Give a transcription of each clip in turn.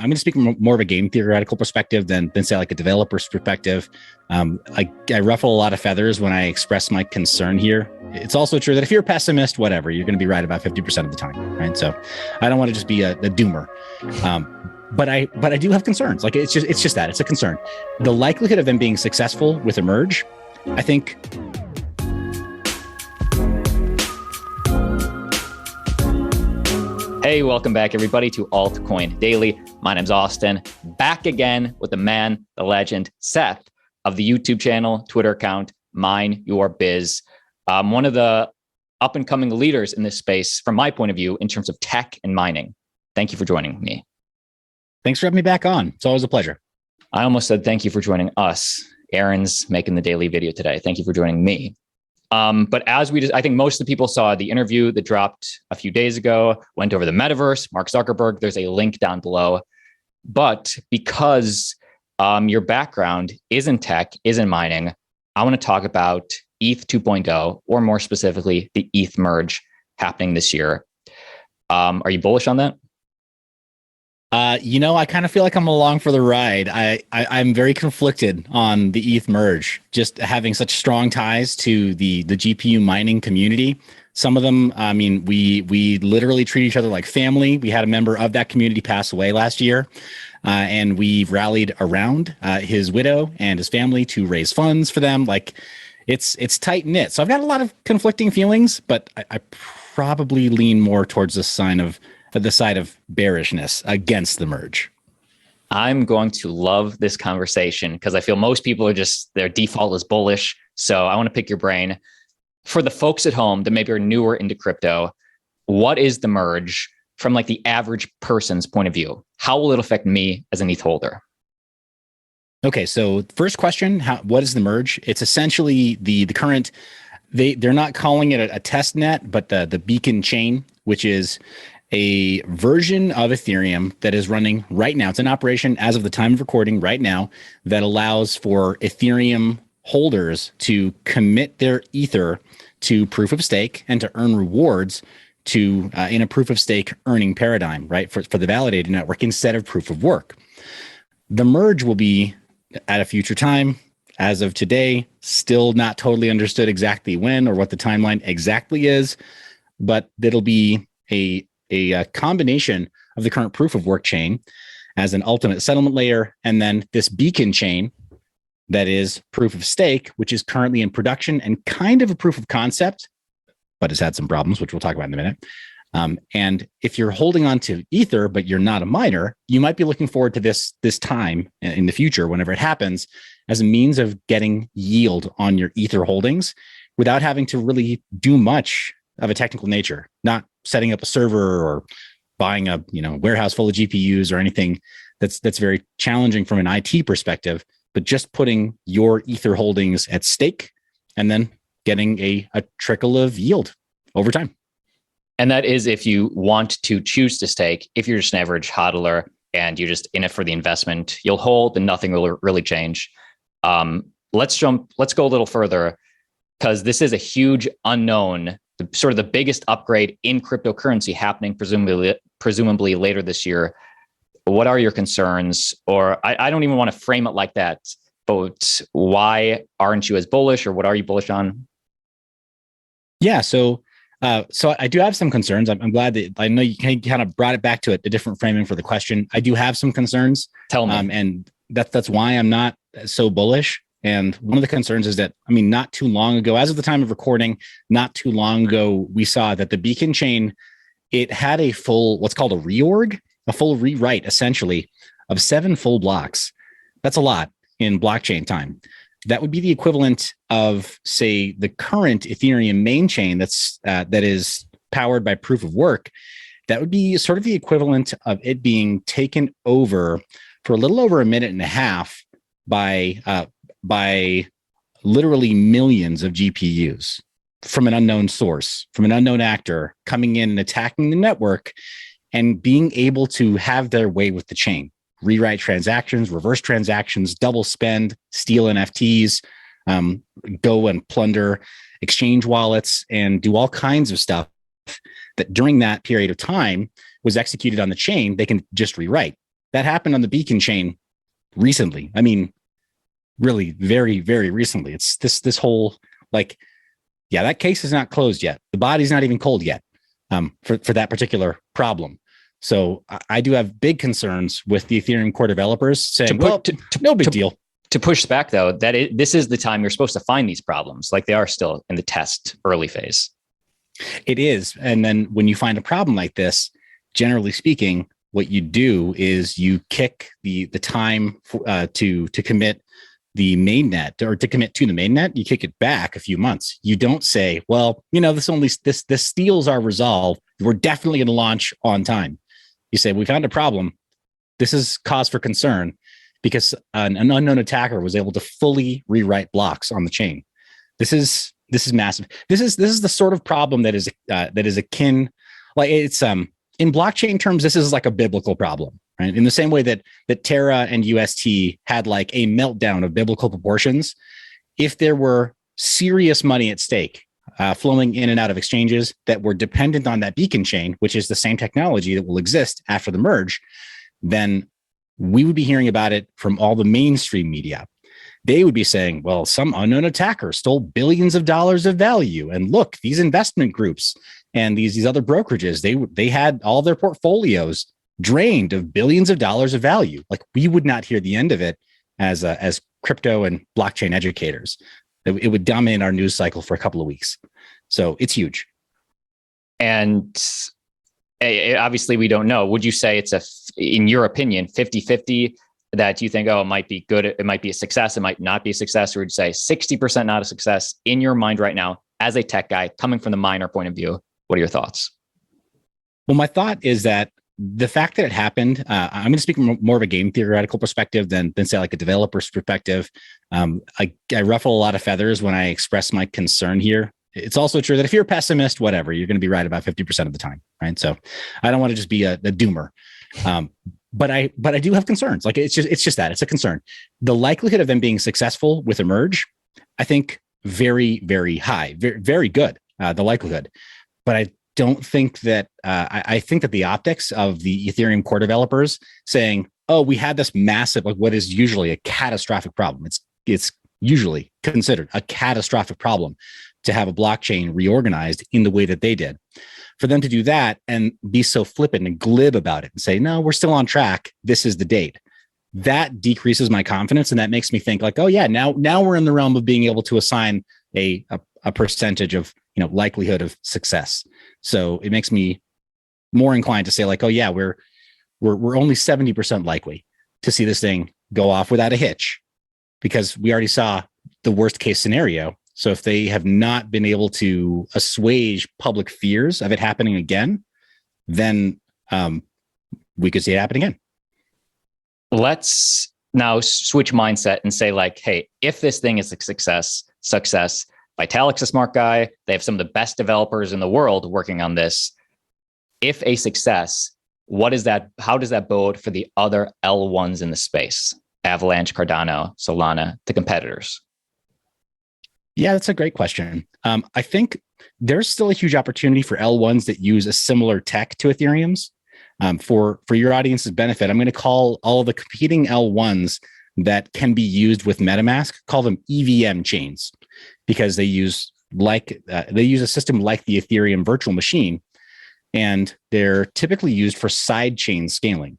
going to speak from more of a game theoretical perspective than say like a developer's perspective. I ruffle a lot of feathers when I express my concern here. It's also true that if you're a pessimist, whatever, you're going to be right about 50% of the time, right? So I don't want to just be a doomer. But I do have concerns. Like it's just that it's a concern. The likelihood of them being successful with a merge, I think. Hey, welcome back everybody to Altcoin Daily. My name's Austin, back again with the man, the legend, Seth of the YouTube channel, Twitter account, mineyourbiz. One of the up and coming leaders in this space from my point of view in terms of tech and mining. Thank you for joining me. Thanks for having me back on. It's always a pleasure. I almost said thank you for joining us. Aaron's making the daily video today. Thank you for joining me. But as I think most of the people saw the interview that dropped a few days ago, went over the metaverse, Mark Zuckerberg, there's a link down below. But because your background is in tech, is in mining, I want to talk about ETH 2.0, or more specifically, the ETH merge happening this year. Are you bullish on that? I kind of feel like I'm along for the ride. I'm very conflicted on the ETH merge, just having such strong ties to the GPU mining community. Some of them, I mean, we literally treat each other like family. We had a member of that community pass away last year, and we rallied around his widow and his family to raise funds for them. Like it's tight knit. So I've got a lot of conflicting feelings, but I probably lean more towards the side of bearishness against the merge. I'm going to love this conversation because I feel most people their default is bullish. So I want to pick your brain. For the folks at home that maybe are newer into crypto, what is the merge from like the average person's point of view? How will it affect me as an ETH holder? Okay, so first question, what is the merge? It's essentially the current, they're not calling it a test net, but the beacon chain, which is a version of Ethereum that is running right now. It's in operation as of the time of recording right now that allows for Ethereum holders to commit their Ether to proof of stake and to earn rewards to in a proof of stake earning paradigm, right? For the validated network instead of proof of work. The merge will be at a future time. As of today, still not totally understood exactly when or what the timeline exactly is, but it'll be a combination of the current proof of work chain as an ultimate settlement layer, and then this beacon chain that is proof of stake, which is currently in production and kind of a proof of concept, but has had some problems, which we'll talk about in a minute. And if you're holding on to Ether, but you're not a miner, you might be looking forward to this time in the future, whenever it happens, as a means of getting yield on your Ether holdings without having to really do much of a technical nature, not setting up a server or buying a warehouse full of GPUs or anything that's very challenging from an IT perspective, but just putting your Ether holdings at stake and then getting a trickle of yield over time. And that is if you want to choose to stake. If you're just an average hodler and you're just in it for the investment, you'll hold and nothing will really change. Let's go a little further, because this is a huge unknown, sort of the biggest upgrade in cryptocurrency happening presumably later this year. What are your concerns? Or I don't even want to frame it like that, but why aren't you as bullish, or what are you bullish on? Yeah, so I do have some concerns. I'm glad that I know you kind of brought it back to a different framing for the question. I do have some concerns. Tell me. And that's why I'm not so bullish. And one of the concerns is that, not too long ago, as of the time of recording, not too long ago, we saw that the beacon chain, it had a full, what's called a reorg, a full rewrite, essentially, of 7 full blocks. That's a lot in blockchain time. That would be the equivalent of, say, the current Ethereum main chain that is powered by proof of work. That would be sort of the equivalent of it being taken over for a little over a minute and a half by literally millions of GPUs from an unknown source, from an unknown actor coming in and attacking the network and being able to have their way with the chain, rewrite transactions, reverse transactions, double spend, steal NFTs, go and plunder exchange wallets, and do all kinds of stuff that during that period of time was executed on the chain. They can just rewrite. that happened on the Beacon chain recently. I mean, really very, very recently. It's this whole like, yeah, that case is not closed yet. The body's not even cold yet for that particular problem. So I do have big concerns with the Ethereum core developers saying, no big deal. To push back though, this is the time you're supposed to find these problems. Like they are still in the test early phase. It is. And then when you find a problem like this, generally speaking, what you do is you kick the time to commit the mainnet or to commit to the mainnet, you kick it back a few months. You don't say, well, this steals our resolve. We're definitely going to launch on time. You say, we found a problem. This is cause for concern because an unknown attacker was able to fully rewrite blocks on the chain. This is massive. This is the sort of problem that is akin, like it's in blockchain terms, this is like a biblical problem, right? In the same way that Terra and UST had like a meltdown of biblical proportions. If there were serious money at stake flowing in and out of exchanges that were dependent on that beacon chain, which is the same technology that will exist after the merge, then we would be hearing about it from all the mainstream media. They would be saying, well, some unknown attacker stole billions of dollars of value. And look, these investment groups and these other brokerages, they had all their portfolios drained of billions of dollars of value. Like we would not hear the end of it as crypto and blockchain educators. It would dominate our news cycle for a couple of weeks. So it's huge. And obviously we don't know. Would you say it's in your opinion, 50-50 that you think, oh, it might be good, it might be a success, it might not be a success, or would you say 60% not a success in your mind right now as a tech guy coming from the miner point of view? What are your thoughts? Well, my thought is that the fact that it happened, I'm going to speak from more of a game theoretical perspective than say like a developer's perspective. I ruffle a lot of feathers when I express my concern here. It's also true that if you're a pessimist, whatever, you're going to be right about 50% of the time, right? So I don't want to just be a doomer. But I do have concerns. Like it's just that it's a concern. The likelihood of them being successful with a merge, I think very, very high, very, very good. The likelihood, but I don't think that I think that the optics of the Ethereum core developers saying, "Oh, we had this massive, like what is usually a catastrophic problem." It's usually considered a catastrophic problem to have a blockchain reorganized in the way that they did. For them to do that and be so flippant and glib about it and say, no, we're still on track. This is the date. That decreases my confidence. And that makes me think like, oh yeah, now we're in the realm of being able to assign a percentage of, likelihood of success. So it makes me more inclined to say like, oh yeah, we're only 70% likely to see this thing go off without a hitch because we already saw the worst case scenario. So if they have not been able to assuage public fears of it happening again, then we could see it happen again. Let's now switch mindset and say like, hey, if this thing is a success, Vitalik's a smart guy. They have some of the best developers in the world working on this. If a success, how does that bode for the other L1s in the space? Avalanche, Cardano, Solana, the competitors. Yeah, that's a great question. I think there's still a huge opportunity for L1s that use a similar tech to Ethereum's. For your audience's benefit, I'm going to call all of the competing L1s that can be used with MetaMask, call them EVM chains, because they use a system like the Ethereum virtual machine, and they're typically used for side chain scaling.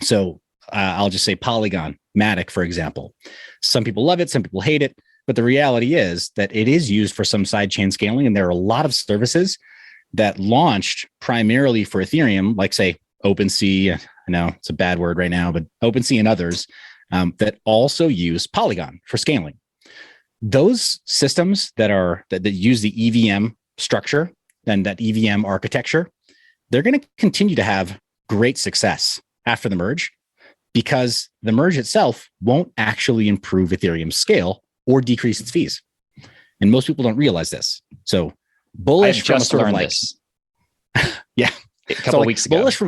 So I'll just say Polygon, Matic, for example. Some people love it, some people hate it. But the reality is that it is used for some sidechain scaling. And there are a lot of services that launched primarily for Ethereum, like say OpenSea. I know it's a bad word right now, but OpenSea and others that also use Polygon for scaling. Those systems that use the EVM structure and that EVM architecture, they're going to continue to have great success after the merge because the merge itself won't actually improve Ethereum's scale or decrease its fees. And most people don't realize this. So Bullish I've just learned this. Yeah. A couple of weeks ago. Bullish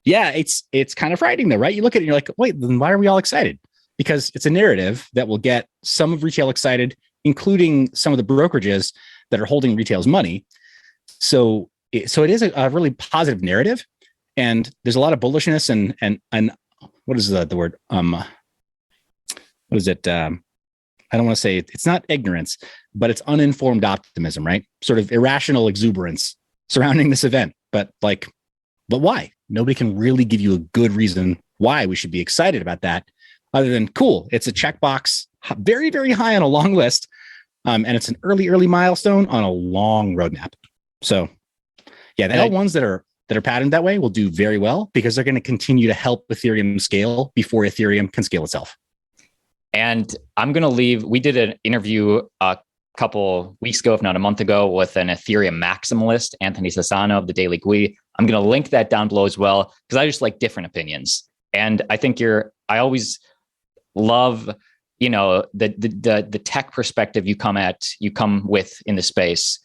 it's kind of frightening though, right? You look at it and you're like, wait, then why are we all excited? Because it's a narrative that will get some of retail excited, including some of the brokerages that are holding retail's money. So it is a really positive narrative. And there's a lot of bullishness and what is the word? What is it? I don't want to say it's not ignorance, but it's uninformed optimism, right? Sort of irrational exuberance surrounding this event. But why? Nobody can really give you a good reason why we should be excited about that, other than cool. It's a checkbox, very, very high on a long list. And it's an early milestone on a long roadmap. So yeah, the L1s that are patterned that way will do very well because they're going to continue to help Ethereum scale before Ethereum can scale itself. And I'm going to leave. We did an interview a couple weeks ago, if not a month ago, with an Ethereum maximalist, Anthony Sassano of the Daily GUI. I'm going to link that down below as well, because I just like different opinions. And I think I always love, the tech perspective you come with in the space.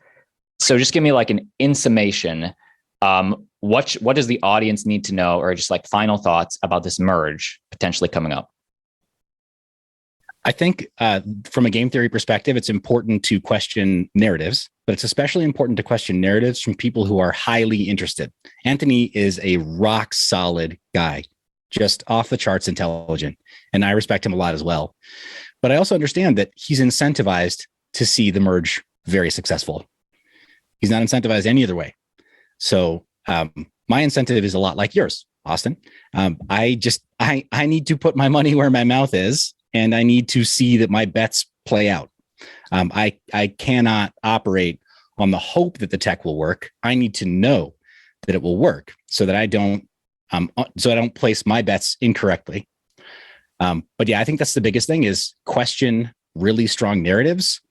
So just give me like in summation, what does the audience need to know, or just like final thoughts about this merge potentially coming up? I think from a game theory perspective, it's important to question narratives, but it's especially important to question narratives from people who are highly interested. Anthony is a rock solid guy, just off the charts intelligent, and I respect him a lot as well. But I also understand that he's incentivized to see the merge very successful. He's not incentivized any other way. So my incentive is a lot like yours, Austin. I need to put my money where my mouth is, and I need to see that my bets play out. I cannot operate on the hope that the tech will work. I need to know that it will work so that I don't place my bets incorrectly. But yeah, I think that's the biggest thing is question really strong narratives.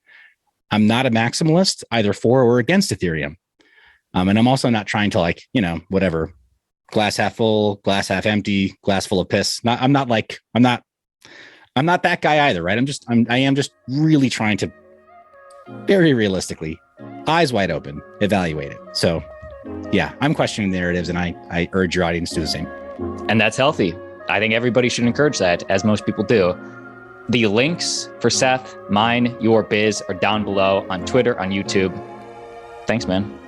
I'm not a maximalist either for or against Ethereum. And I'm also not trying to whatever, glass half full, glass half empty, glass full of piss. I'm not that guy either, right? I am just really trying to very realistically, eyes wide open, evaluate it. So yeah, I'm questioning the narratives, and I urge your audience to do the same. And that's healthy. I think everybody should encourage that, as most people do. The links for Seth, mine, your biz are down below on Twitter, on YouTube. Thanks, man.